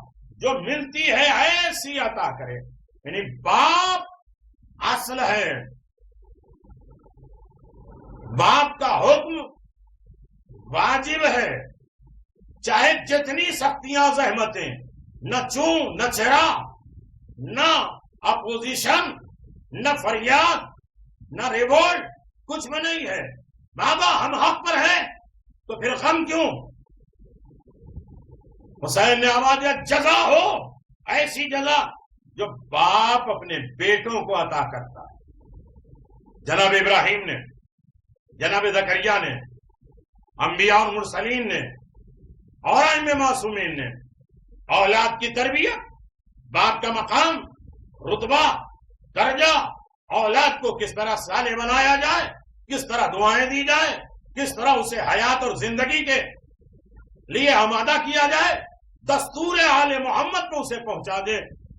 جو ملتی ہے ایسی عطا کرے. یعنی باپ اصل ہے, باپ کا حکم واجب ہے, چاہے جتنی سختیاں زحمتیں, نہ چون نہ چرا, نہ اپوزیشن, نہ فریاد, نہ ریوولٹ, کچھ میں نہیں ہے. بابا ہم حق پر ہیں تو پھر غم کیوں. حسین نے آواز دیا جزا ہو، ایسی جزا جو باپ اپنے بیٹوں کو عطا کرتا ہے۔ جناب ابراہیم نے، جناب زکریا نے، انبیاء اور مرسلین نے اور ائمہ معصومین نے اولاد کی تربیت، باپ کا مقام، رتبہ، درجہ، اولاد کو کس طرح صالح بنایا جائے، کس طرح دعائیں دی جائے، کس طرح اسے حیات اور زندگی کے لیے آمادہ کیا جائے، دستور آل محمد کو اسے پہنچا دے،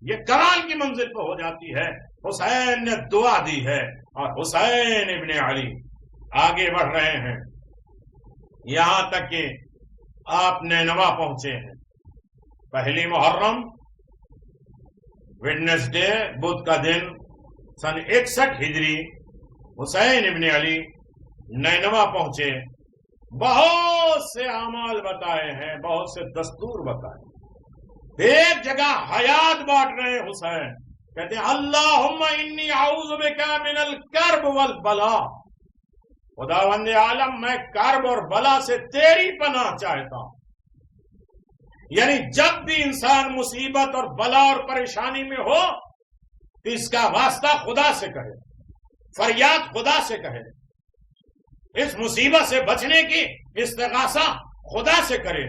یہ کمال کی منزل پہ ہو جاتی ہے۔ حسین نے دعا دی ہے اور حسین ابن علی آگے بڑھ رہے ہیں یہاں تک کہ آپ نینوا پہنچے ہیں۔ پہلی محرم، ویڈنسڈے، بدھ کا دن، سن 61 ہجری، حسین ابن علی نینوا پہنچے۔ بہت سے اعمال بتائے ہیں، بہت سے دستور بتائے۔ ایک جگہ حیات بانٹ رہے ہیں حسین، کہتے ہیں اللہم انی اعوذ بک من الکرب والبلا، خداوند عالم میں کرب اور بلا سے تیری پناہ چاہتا ہوں۔ یعنی جب بھی انسان مصیبت اور بلا اور پریشانی میں ہو تو اس کا واسطہ خدا سے کہے، فریاد خدا سے کہے، اس مصیبت سے بچنے کی استغاثہ خدا سے کرے۔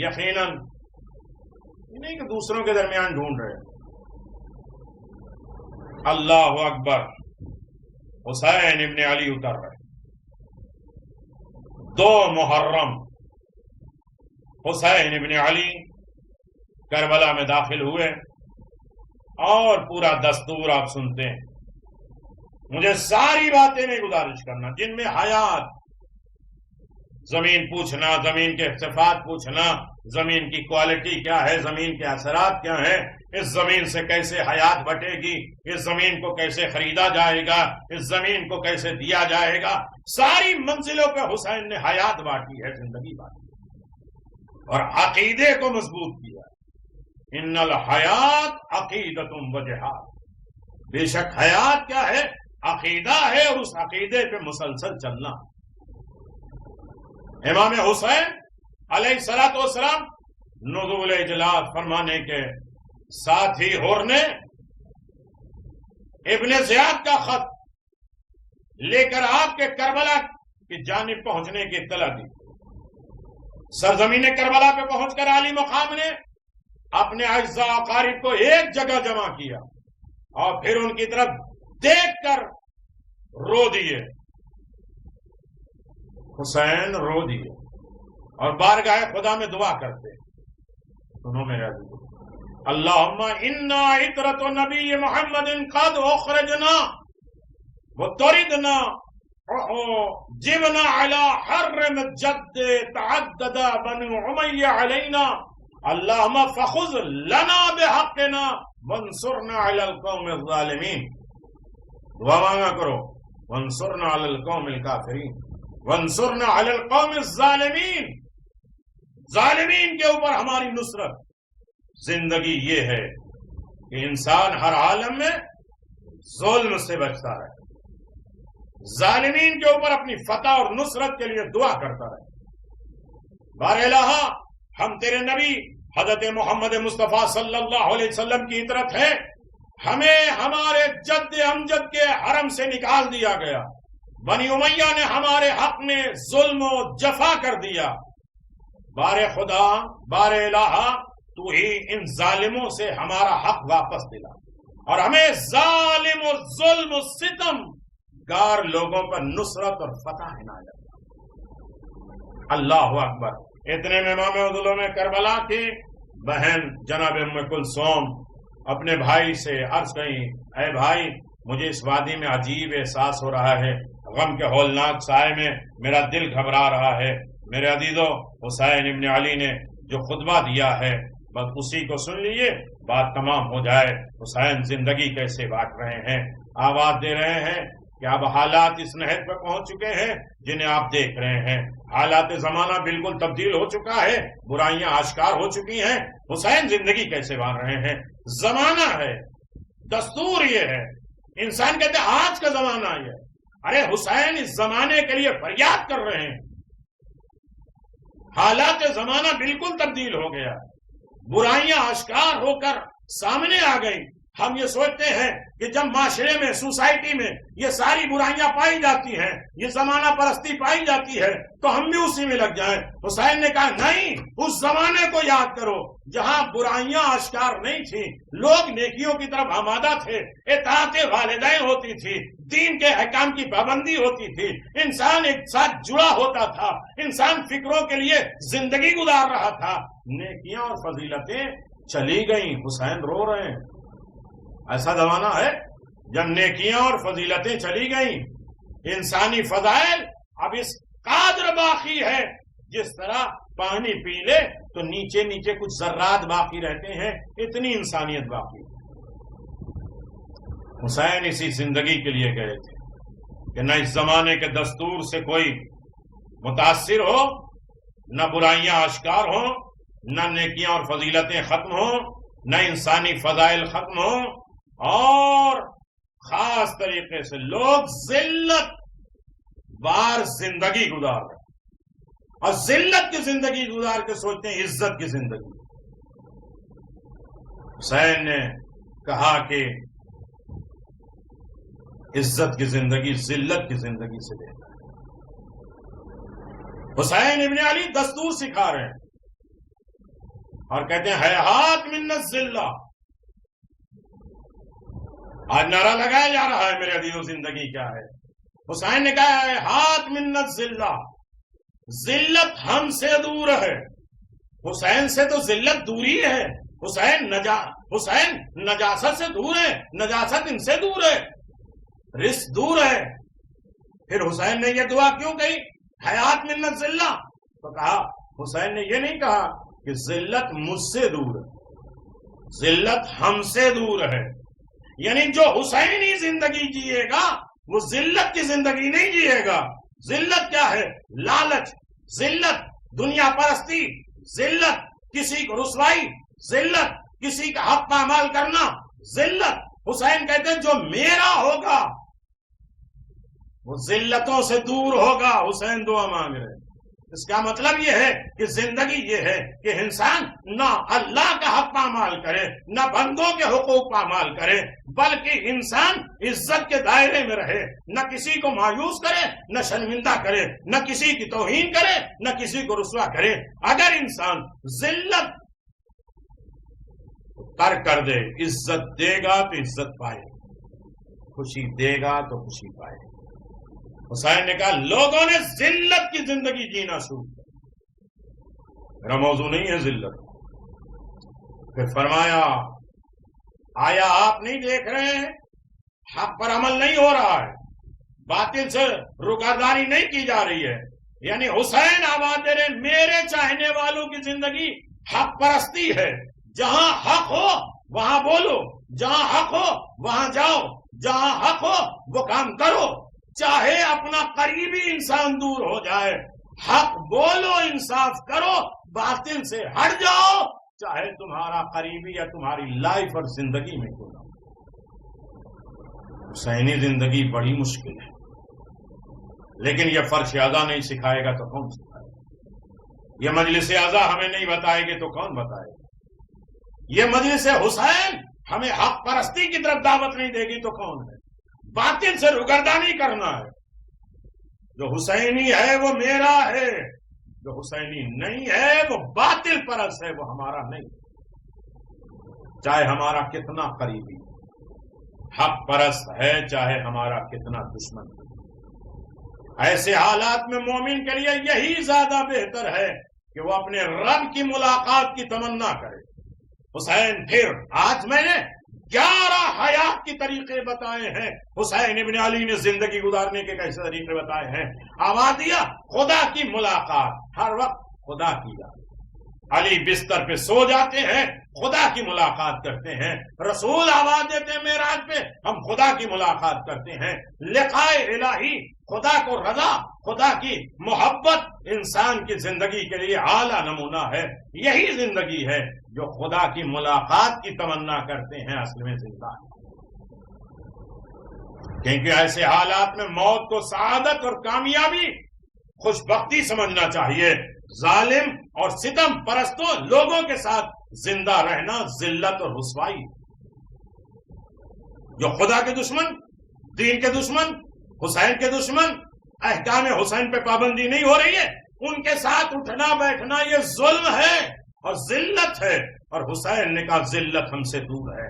یقیناً نہیں کہ دوسروں کے درمیان ڈھونڈ رہے۔ اللہ اکبر، حسین ابن علی اتر رہے۔ 2 محرم حسین ابن علی کربلا میں داخل ہوئے اور پورا دستور آپ سنتے ہیں۔ مجھے ساری باتیں نہیں گزارش کرنا جن میں حیات، زمین پوچھنا، زمین کے صفات پوچھنا، زمین کی کوالٹی کیا ہے، زمین کے اثرات کیا ہیں، اس زمین سے کیسے حیات بٹے گی، اس زمین کو کیسے خریدا جائے گا، اس زمین کو کیسے دیا جائے گا، ساری منزلوں پہ حسین نے حیات بانٹی ہے، زندگی بانٹی اور عقیدے کو مضبوط کیا۔ ان الحیات عقیدۃ و جہاد، بے شک حیات کیا ہے؟ عقیدہ ہے، اور اس عقیدے پہ مسلسل چلنا۔ امام حسین علیہ الصلوۃ والسلام نزول اجلاس فرمانے کے ساتھ ہی حر نے ابن زیاد کا خط لے کر آپ کے کربلا کی جانب پہنچنے کی اطلاع دی۔ سرزمین کربلا پہ پہنچ کر عالی مقام نے اپنے اعزاء اقارب کو ایک جگہ جمع کیا اور پھر ان کی طرف دیکھ کر رو دیے۔ حسین رو دیے اور بارگاہ خدا میں دعا کرتے۔ سنو میرے عزیزو، اللہم انا عطرۃ نبی محمد قد اخرجنا وطردنا جبنا علی حرم الجد تعدد بنو امیہ علینا اللہم فخذ لنا بحقنا وانصرنا علی القوم الظالمین۔ دعا مانگا کرو، وانصرنا علی القوم الکافرین، وانصرنا علی القوم الظالمین، ظالمین کے اوپر ہماری نصرت۔ زندگی یہ ہے کہ انسان ہر عالم میں ظلم سے بچتا رہے، ظالمین کے اوپر اپنی فتح اور نصرت کے لیے دعا کرتا رہے۔ بار الہ، ہم تیرے نبی حضرت محمد مصطفیٰ صلی اللہ علیہ وسلم کی اطرت ہے، ہمیں ہمارے جد امجد کے حرم سے نکال دیا گیا، بنی امیہ نے ہمارے حق میں ظلم و جفا کر دیا۔ بار خدا، بار الہ، تو ہی ان ظالموں سے ہمارا حق واپس دلا اور ہمیں ظالم و ظلم و ستم گار لوگوں پر نصرت اور فتح عنایت۔ اللہ اکبر۔ اتنے میں امام عدلوں میں کربلا کی بہن جناب ام کلثوم اپنے بھائی سے عرض کہیں، اے بھائی، مجھے اس وادی میں عجیب احساس ہو رہا ہے، غم کے ہولناک سائے میں میرا دل گھبرا رہا ہے۔ میرے عزیزو، حسین ابن علی نے جو خطبہ دیا ہے بس اسی کو سن لیجیے، بات تمام ہو جائے۔ حسین زندگی کیسے بانٹ رہے ہیں، آواز دے رہے ہیں کہ اب حالات اس نہج پہ پہنچ چکے ہیں جنہیں آپ دیکھ رہے ہیں، حالات زمانہ بالکل تبدیل ہو چکا ہے، برائیاں آشکار ہو چکی ہیں۔ حسین زندگی کیسے بانٹ رہے ہیں؟ زمانہ ہے، دستور یہ ہے، انسان کہتے ہیں آج کا زمانہ یہ ہے۔ ارے حسین اس زمانے کے لیے فریاد کر رہے ہیں، حالات زمانہ بالکل تبدیل ہو گیا، برائیاں آشکار ہو کر سامنے آ گئی۔ ہم یہ سوچتے ہیں کہ جب معاشرے میں، سوسائٹی میں یہ ساری برائیاں پائی جاتی ہیں، یہ زمانہ پرستی پائی جاتی ہے، تو ہم بھی اسی میں لگ جائیں۔ حسین نے کہا نہیں، اس زمانے کو یاد کرو جہاں برائیاں آشکار نہیں تھیں، لوگ نیکیوں کی طرف آمادہ تھے، اطاعت والدین ہوتی تھی، دین کے احکام کی پابندی ہوتی تھی، انسان ایک ساتھ جڑا ہوتا تھا، انسان فکروں کے لیے زندگی گزار رہا تھا۔ نیکیاں اور فضیلتیں چلی گئیں، حسین رو رہے ہیں۔ ایسا زمانہ ہے جب نیکیاں اور فضیلتیں چلی گئیں، انسانی فضائل اب اس قدر باقی ہے جس طرح پانی پی لے تو نیچے نیچے کچھ ذرات باقی رہتے ہیں، اتنی انسانیت باقی۔ حسین اسی زندگی کے لیے گئے تھے کہ نہ اس زمانے کے دستور سے کوئی متاثر ہو، نہ برائیاں آشکار ہوں، نہ نیکیاں اور فضیلتیں ختم ہوں، نہ انسانی فضائل ختم ہوں، اور خاص طریقے سے لوگ ذلت بار زندگی گزار رہے ہیں، اور ذلت کی زندگی گزار کے سوچتے ہیں عزت کی زندگی۔ حسین نے کہا کہ عزت کی زندگی ذلت کی زندگی سے بہتر ہے۔ حسین ابن علی دستور سکھا رہے ہیں اور کہتے ہیں ہیہات من الذلہ۔ آج نعرہ لگایا جا رہا ہے میرے عزیزو زندگی کیا ہے؟ حسین نے کہا ہے ہاتھ من الذلہ، ذلت ہم سے دور ہے۔ حسین سے تو ذلت دوری ہے، حسین نجاست سے دور ہے، نجاست ان سے دور ہے، رزق دور ہے۔ پھر حسین نے یہ دعا کیوں کہی حیات من الذلہ؟ تو کہا حسین نے یہ نہیں کہا کہ ذلت مجھ سے دور ہے، ذلت ہم سے دور ہے۔ یعنی جو حسینی زندگی جیے گا وہ ذلت کی زندگی نہیں جیے گا۔ ذلت کیا ہے؟ لالچ، ذلت دنیا پرستی، ذلت کسی کو رسوائی، ذلت کسی کا حق پامال کرنا، ذلت۔ حسین کہتے ہیں جو میرا ہوگا وہ ذلتوں سے دور ہوگا۔ حسین دعا مانگ رہے ہیں۔ اس کا مطلب یہ ہے کہ زندگی یہ ہے کہ انسان نہ اللہ کا حق پامال کرے، نہ بندوں کے حقوق پامال کرے، بلکہ انسان عزت کے دائرے میں رہے، نہ کسی کو مایوس کرے، نہ شرمندہ کرے، نہ کسی کی توہین کرے، نہ کسی کو رسوا کرے۔ اگر انسان ذلت ترک کر دے، عزت دے گا تو عزت پائے، خوشی دے گا تو خوشی پائے۔ حسین نے کہا لوگوں نے ذلت کی زندگی جینا شروع کیا۔ میرا موضوع نہیں ہے ذلت۔ پھر فرمایا آیا آپ نہیں دیکھ رہے ہیں حق پر عمل نہیں ہو رہا ہے، باطل سے روگردانی نہیں کی جا رہی ہے۔ یعنی حسین آواز دے رہے میرے چاہنے والوں کی زندگی حق پرستی ہے۔ جہاں حق ہو وہاں بولو، جہاں حق ہو وہاں جاؤ، جہاں حق ہو وہ کام کرو، چاہے اپنا قریبی انسان دور ہو جائے، حق بولو، انصاف کرو، باطل سے ہٹ جاؤ، چاہے تمہارا قریبی یا تمہاری لائف اور زندگی میں کیوں نہ ہو۔ حسینی زندگی بڑی مشکل ہے، لیکن یہ فرش اعضا نہیں سکھائے گا تو کون سکھائے گا؟ یہ مجلس اعضا ہمیں نہیں بتائے گے تو کون بتائے گا؟ یہ مجلس حسین ہمیں حق پرستی کی طرف دعوت نہیں دے گی تو کون ہے؟ باطل سے روگردانی کرنا ہے۔ جو حسینی ہے وہ میرا ہے، جو حسینی نہیں ہے وہ باطل پرست ہے، وہ ہمارا نہیں، چاہے ہمارا کتنا قریبی حق پرست ہے، چاہے ہمارا کتنا دشمن ہے۔ ایسے حالات میں مومن کے لیے یہی زیادہ بہتر ہے کہ وہ اپنے رب کی ملاقات کی تمنا کرے۔ حسین پھر آج میں نے 11 حیات کی طریقے بتائے ہیں، حسین ابن علی نے زندگی گزارنے کے کیسے طریقے بتائے ہیں۔ آواز دیا خدا کی ملاقات، ہر وقت خدا کی یاد۔ علی بستر پہ سو جاتے ہیں، خدا کی ملاقات کرتے ہیں۔ رسول آواز دیتے ہیں معراج پہ، ہم خدا کی ملاقات کرتے ہیں۔ لقائے الہی، خدا کو رضا، خدا کی محبت انسان کی زندگی کے لیے اعلیٰ نمونہ ہے۔ یہی زندگی ہے جو خدا کی ملاقات کی تمنا کرتے ہیں اصل میں زندہ ہے۔ کیونکہ ایسے حالات میں موت کو سعادت اور کامیابی، خوش بختی سمجھنا چاہیے۔ ظالم اور ستم پرستوں لوگوں کے ساتھ زندہ رہنا ذلت اور رسوائی. جو خدا کے دشمن، دین کے دشمن، حسین کے دشمن، احکام حسین پہ پابندی نہیں ہو رہی ہے، ان کے ساتھ اٹھنا بیٹھنا یہ ظلم ہے اور ذلت ہے. اور حسین نے کہا ذلت ہم سے دور ہے.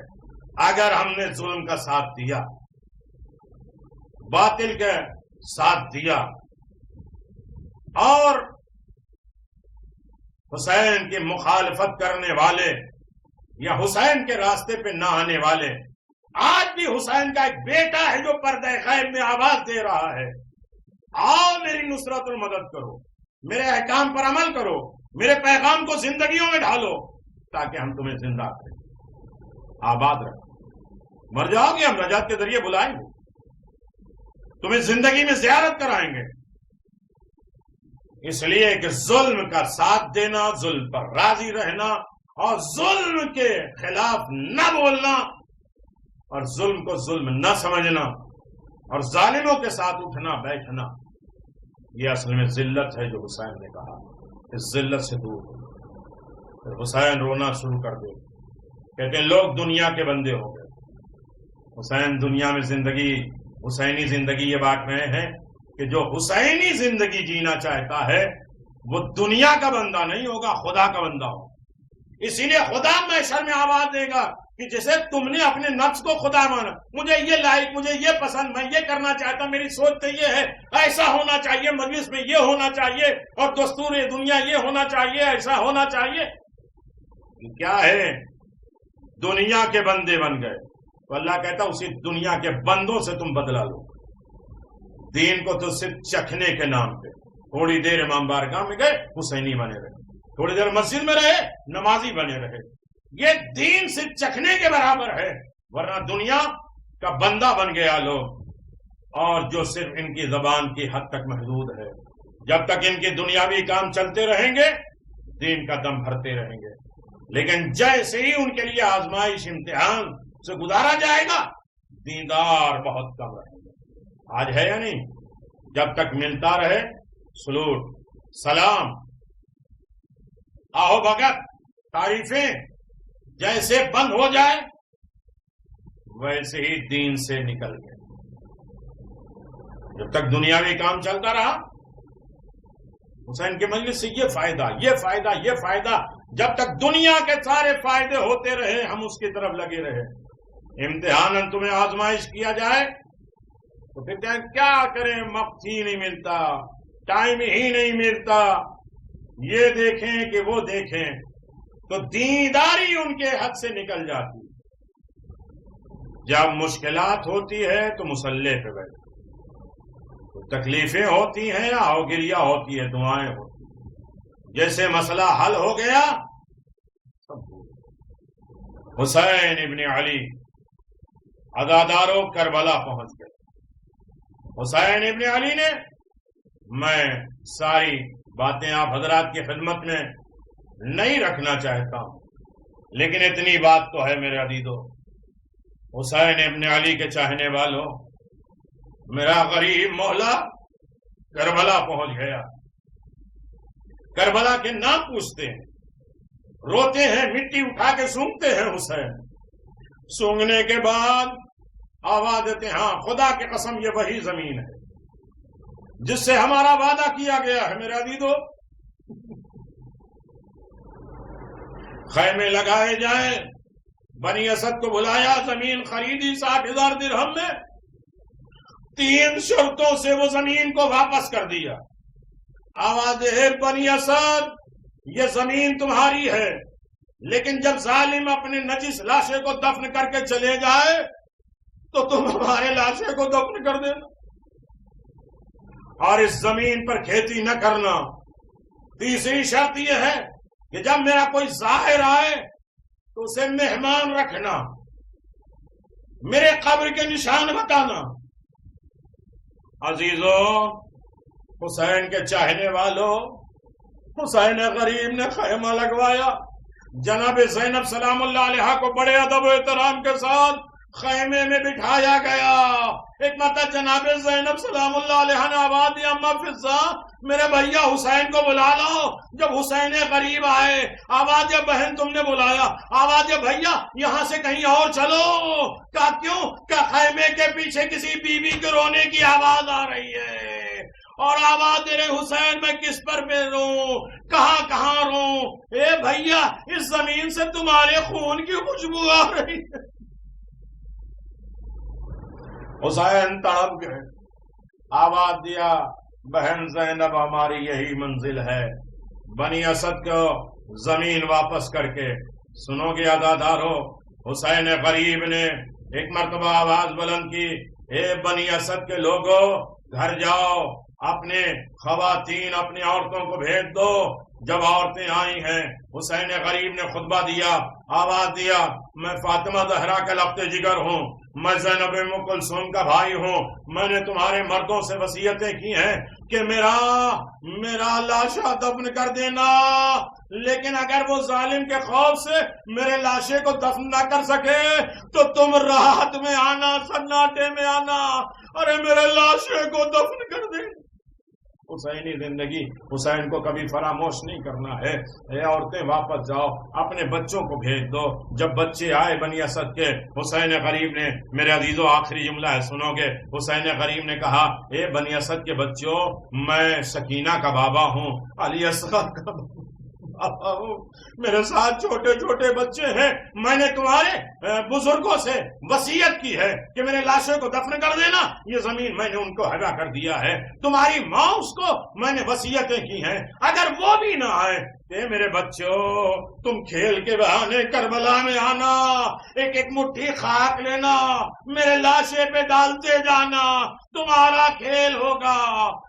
اگر ہم نے ظلم کا ساتھ دیا، باطل کے ساتھ دیا اور حسین کی مخالفت کرنے والے یا حسین کے راستے پہ نہ آنے والے، آج بھی حسین کا ایک بیٹا ہے جو پردہ غیب میں آواز دے رہا ہے، آؤ میری نصرت المدد کرو، میرے احکام پر عمل کرو، میرے پیغام کو زندگیوں میں ڈالو تاکہ ہم تمہیں زندہ کریں، آباد رکھیں. مر جاؤ گے ہم رجعت کے ذریعے بلائیں گے، تمہیں زندگی میں زیارت کرائیں گے. اس لیے کہ ظلم کا ساتھ دینا، ظلم پر راضی رہنا اور ظلم کے خلاف نہ بولنا اور ظلم کو ظلم نہ سمجھنا اور ظالموں کے ساتھ اٹھنا بیٹھنا، یہ اصل میں ذلت ہے. جو حسین نے کہا اس ذلت سے دور ہو. پھر حسین رونا شروع کر دے، کہتے ہیں لوگ دنیا کے بندے ہو گئے. حسین دنیا میں زندگی، حسینی زندگی یہ بات رہے ہیں کہ جو حسینی زندگی جینا چاہتا ہے وہ دنیا کا بندہ نہیں ہوگا، خدا کا بندہ ہوگا. اسی لیے خدا محشر میں آواز دے گا کہ جیسے تم نے اپنے نفس کو خدا مانا، مجھے یہ لائق، مجھے یہ پسند، میں یہ کرنا چاہتا، میری سوچ تو یہ ہے، ایسا ہونا چاہیے، مجلس میں یہ ہونا چاہیے اور دستور دنیا یہ ہونا چاہیے، ایسا ہونا چاہیے. کیا ہے؟ دنیا کے بندے بن گئے. تو اللہ کہتا اسی دنیا کے بندوں سے تم بدلا لو. دین کو تو صرف چکھنے کے نام پہ تھوڑی دیر امام بارگاہ میں گئے، حسینی بنے رہے، تھوڑی دیر مسجد میں رہے، نمازی بنے رہے. یہ دین صرف چکھنے کے برابر ہے، ورنہ دنیا کا بندہ بن گیا لوگ، اور جو صرف ان کی زبان کی حد تک محدود ہے. جب تک ان کے دنیاوی کام چلتے رہیں گے دین کا دم بھرتے رہیں گے، لیکن جیسے ہی ان کے لیے آزمائش امتحان سے گزارا جائے گا دیندار بہت کم رہیں گے. آج ہے یا نہیں؟ جب تک ملتا رہے سلوٹ، سلام، آہو بھگت، تعریفیں جیسے بند ہو جائے ویسے ہی دین سے نکل گئے. جب تک دنیاوی کام چلتا رہا، حسین کے مجلس سے یہ فائدہ، یہ فائدہ، یہ فائدہ، جب تک دنیا کے سارے فائدے ہوتے رہے ہم اس کی طرف لگے رہے. امتحان تمہیں آزمائش کیا جائے تو پھر کیا کریں؟ وقت ہی نہیں ملتا، ٹائم ہی نہیں ملتا، یہ دیکھیں کہ وہ دیکھیں، تو دینداری ان کے حد سے نکل جاتی. جب مشکلات ہوتی ہے تو مسلح پہ بیٹھے، تکلیفیں ہوتی ہیں، آہوگیریاں ہوتی ہے، دعائیں ہوتی ہیں، جیسے مسئلہ حل ہو گیا حسین ابن علی عزادارو کربلا پہنچ گئے. حسین ابن علی نے، میں ساری باتیں آپ حضرات کی خدمت میں نہیں رکھنا چاہتا ہوں، لیکن اتنی بات تو ہے میرے عزیزو، حسین ابن علی کے چاہنے والوں، میرا غریب مولا کربلا پہنچ گیا. کربلا کے نام پوچھتے ہیں، روتے ہیں، مٹی اٹھا کے سونگتے ہیں. حسین سونگنے کے بعد آواز دیتے ہیں، ہاں خدا کی قسم یہ وہی زمین ہے جس سے ہمارا وعدہ کیا گیا ہے. میرے عزیزو خیمے لگائے جائیں، بنی اسد کو بلایا، زمین خریدی 60,000 درہم میں، 3 شرطوں سے وہ زمین کو واپس کر دیا. آواز ہے بنی اسد یہ زمین تمہاری ہے، لیکن جب ظالم اپنے نجس لاشے کو دفن کر کے چلے جائے تو تم ہمارے لاشے کو دفن کر دینا اور اس زمین پر کھیتی نہ کرنا. تیسری شرط یہ ہے کہ جب میرا کوئی زائر آئے تو اسے مہمان رکھنا، میرے قبر کے نشان بتانا. عزیزو، حسین کے چاہنے والوں، حسین غریب نے خیمہ لگوایا، جناب زینب سلام اللہ علیہا کو بڑے ادب و احترام کے ساتھ خیمے میں بٹھایا گیا. ایک مرتبہ جناب زینب سلام اللہ علیہا نے آواز دی، اما فضا میرے بھیا حسین کو بلا لو۔ جب حسین غریب آئے، آواز بہن تم نے بلایا، آواز بھیا یہاں سے کہیں اور چلو۔ کہا کیوں؟ کہ خیمے کے پیچھے کسی بی بی کے رونے کی آواز آ رہی ہے، اور آواز دے رہے حسین میں کس پر رو، کہاں رو؟ اے بھیا اس زمین سے تمہارے خون کی خوشبو آ رہی ہے۔ حسین تڑپ گئے، آواز دیا بہن زینب ہماری یہی منزل ہے، بنی اسد کو زمین واپس کر کے۔ سنو گے عزادارو، حسین غریب نے ایک مرتبہ آواز بلند کی، اے بنی اسد کے لوگوں گھر جاؤ، اپنے خواتین اپنی عورتوں کو بھیج دو۔ جب عورتیں آئی ہیں، حسین غریب نے خطبہ دیا، آواز دیا میں فاطمہ زہرا کا لخت جگر ہوں، میں زینب ام کلثوم کا بھائی ہوں، میں نے تمہارے مردوں سے وصیتیں کی ہیں کہ میرا لاشا دفن کر دینا، لیکن اگر وہ ظالم کے خوف سے میرے لاشے کو دفن نہ کر سکے تو تم راحت میں آنا، سناٹے میں آنا، ارے میرے لاشے کو دفن کر دے۔ حسینی زندگی حسین کو کبھی فراموش نہیں کرنا ہے۔ اے عورتیں واپس جاؤ، اپنے بچوں کو بھیج دو۔ جب بچے آئے بنی اسد کے، حسین غریب نے، میرے عزیزو آخری جملہ ہے سنو گے، حسین غریب نے کہا اے بنی اسد کے بچوں، میں سکینہ کا بابا ہوں، علی اصغر کا بابا ہوں، میرے ساتھ چھوٹے چھوٹے بچے ہیں، میں نے تمہارے بزرگوں سے وصیت کی ہے کہ میرے لاشوں کو دفن کر دینا، یہ زمین میں نے ان کو ہبا کر دیا ہے، تمہاری ماں اس کو میں نے وصیتیں کی ہیں، اگر وہ بھی نہ آئے کہ میرے بچوں تم کھیل کے بہانے کربلا میں آنا، ایک ایک مٹھی خاک لینا، میرے لاشے پہ ڈالتے جانا، تمہارا کھیل ہوگا،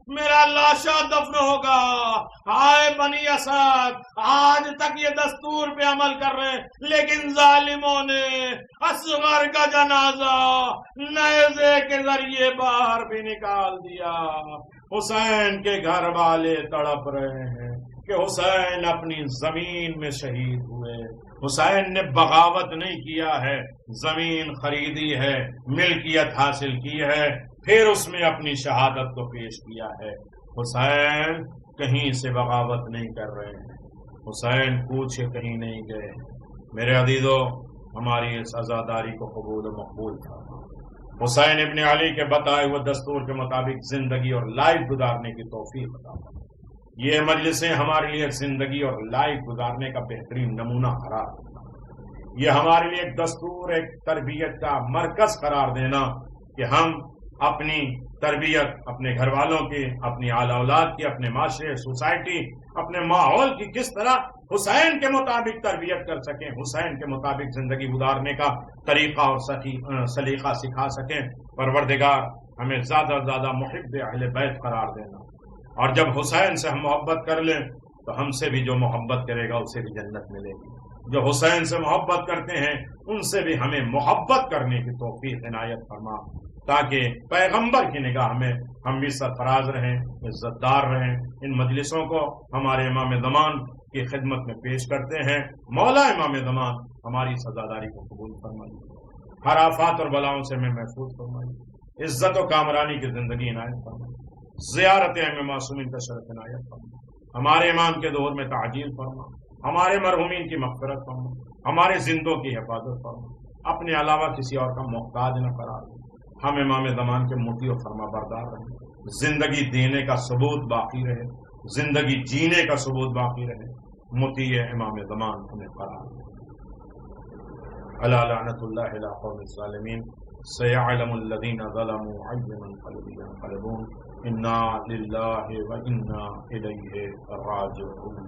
میرا لاشا دفن ہوگا۔ ہائے بنی اسد، آج تک یہ دستور پہ عمل کر رہے ہیں، لیکن ظالموں نے اصغر کا جنازہ نیزے کے ذریعے باہر بھی نکال دیا۔ حسین کے گھر والے تڑپ رہے ہیں کہ حسین اپنی زمین میں شہید ہوئے۔ حسین نے بغاوت نہیں کیا ہے، زمین خریدی ہے، ملکیت حاصل کی ہے، پھر اس میں اپنی شہادت کو پیش کیا ہے۔ حسین کہیں سے بغاوت نہیں کر رہے ہیں، حسین پوچھے کہیں نہیں گئے۔ میرے عزیزو، ہماری اس عزاداری کو قبول و مقبول تھا۔ حسین ابن علی کے بتائے ہوئے دستور کے مطابق زندگی اور لائف گزارنے کی توفیق عطا فرمائے۔ یہ مجلسیں ہمارے لیے زندگی اور لائف گزارنے کا بہترین نمونہ قرار دینا، یہ ہمارے لیے ایک دستور، ایک تربیت کا مرکز قرار دینا کہ ہم اپنی تربیت اپنے گھر والوں کی، اپنی اعلی اولاد کی، اپنے معاشرے، سوسائٹی، اپنے ماحول کی کس طرح حسین کے مطابق تربیت کر سکیں، حسین کے مطابق زندگی گزارنے کا طریقہ اور سلیقہ سکھا سکیں۔ پروردگار ہمیں زیادہ سے زیادہ محب اہل بیت قرار دینا، اور جب حسین سے ہم محبت کر لیں تو ہم سے بھی جو محبت کرے گا اسے بھی جنت ملے گی۔ جو حسین سے محبت کرتے ہیں ان سے بھی ہمیں محبت کرنے کی توفیق عنایت فرما، تاکہ پیغمبر کی نگاہ میں ہم بھی سرفراز رہیں، عزت دار رہیں۔ ان مجلسوں کو ہمارے امام زمان کی خدمت میں پیش کرتے ہیں۔ مولا امام زمان ہماری سزاداری کو قبول فرمائیے، ہر آفات اور بلاؤں سے ہمیں محفوظ فرمائیے، عزت و کامرانی کی زندگی عنایت فرمائیے، زیارت ائمہ معصومین کا شرف عنایت فرما، ہمارے امام کے ظہور میں تعجیل فرما، ہمارے مرحومین کی مغفرت فرما، ہمارے زندوں کی حفاظت فرما، اپنے علاوہ کسی اور کا محتاج نہ قرار دے۔ ہم امام زمان کے مطیع و فرما بردار رہیں، زندگی دینے کا ثبوت باقی رہے، زندگی جینے کا ثبوت باقی رہے، مطیع امام زمان ہمیں قرار دے۔ الا لعنت اللہ علی قوم الظالمین، سیعلم الذین ظلموا ای منقلب ینقلبون، انا للہ و انا الیہ راجعون۔